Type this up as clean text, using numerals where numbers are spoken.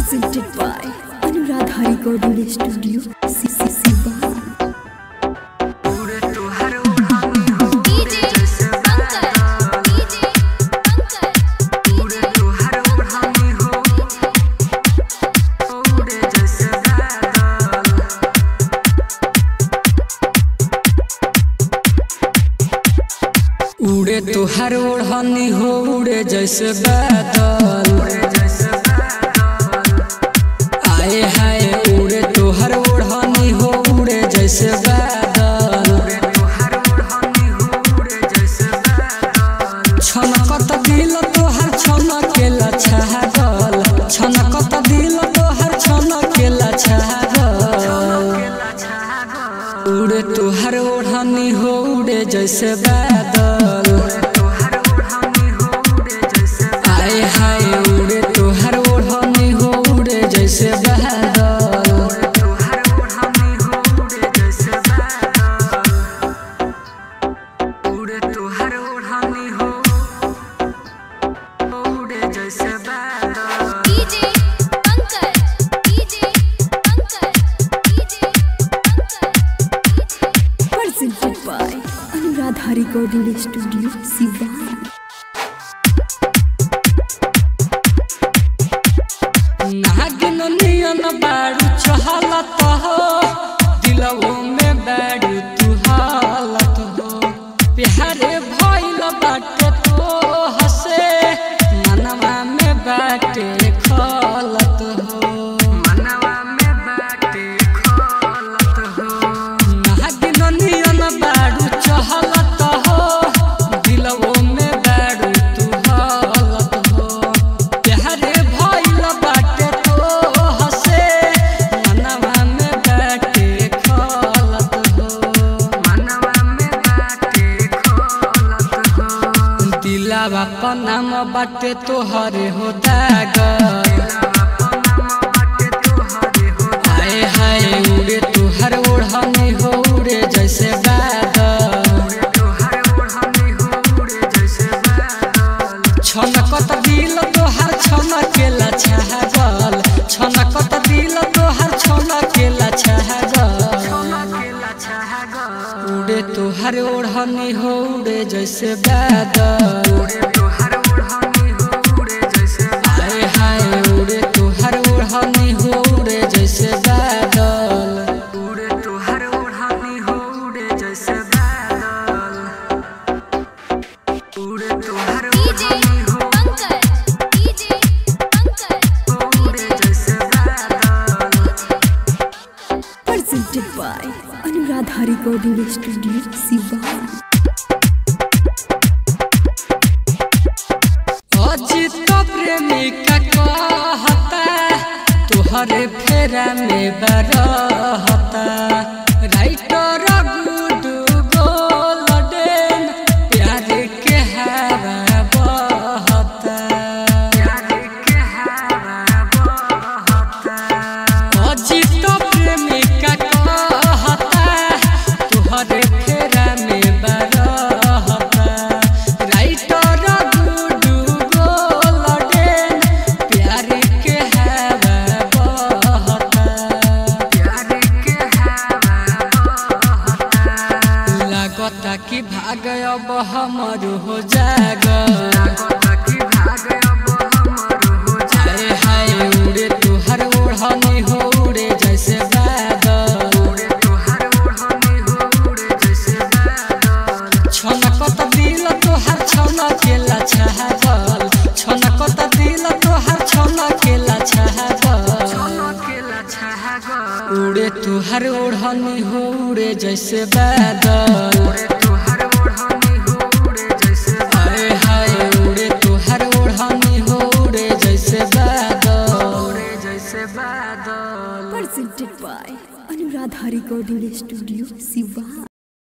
presented by Anuradha Recording Studio, Sivan. उड़े तुहार ओढ़नी हो उड़े जैसे बादल, आए हाय उड़े तुहार ओढ़नी हो उड़े जैसे बादल। छनकत दिल तोहर छनकेला छागल, छनकत दिल तोहर छनकेला छागल। उड़े तुहार ओढ़नी हो उड़े जैसे बादल, आए हाय उड़े तुहार ओढ़नी हो उड़े जैसे बादल। उड़े तुहार ओढ़नी हो उड़े जैसे बादल। Presented by Anuradha Recording Studio, Sivan. नागिन नियन बाड़ू चहलत हो, दिलवो में बाड़ू तू हालत हो। प्यारे भइल बाटे तो हसे, मनवा में बाटे खलत हो, मनवा में बाटे खलत हो। नागिन नियन बाड़ू चहलत हो, दिलवो में बाड़ू तू हालत हो। प्यारे भइल बाटे तो हसे, मनवा में बाटे खलत हो, मनवा में बाटे खलत हो। दिलावा पर नाम बाटे तोहरे हो दागल, आए हाय उड़े तुहार ओढ़नी हो उड़े जैसे बादल। छनकत दिल तोहार छनकेला छागल, छनकत दिल तोहार छनकेला छागल। उड़े तुहार ओढ़नी हो उड़े जैसे बादल, आए हाय उड़े तुहार ओढ़नी हो उड़े जैसे बादल। उड़े तुहार ओढ़नी हो उड़े जैसे बादल। उड़े तुहार ओढ़नी हो उड़े जैसे बादल। Presented by Anuradha Recording Studio, Sivan. Ajit प्रेमी का कहता, तुहरे फेरा में बरहता। राइटर गुडू गोल्डन, प्यार के हवा बहता। अजित प्रेमी का कहता, तुहरे फेरा में बरहता। राइटर गुडू गोल्डन, प्यार के हवा बहता। लागता कि भाग अब हमर हो जागल, आए हाय उड़े तुहार ओढ़नी हो उड़े जैसे बादल। छनकत दिल तोहार छनकेला छागल, छनकत दिल तोहार छनकेला छागल। उड़े तुहार ओढ़नी हो उड़े जैसे बादल, आए हाय उड़े तुहार ओढ़नी हो उड़े जैसे बादल। Presented by Anuradha Recording Studio, Sivan.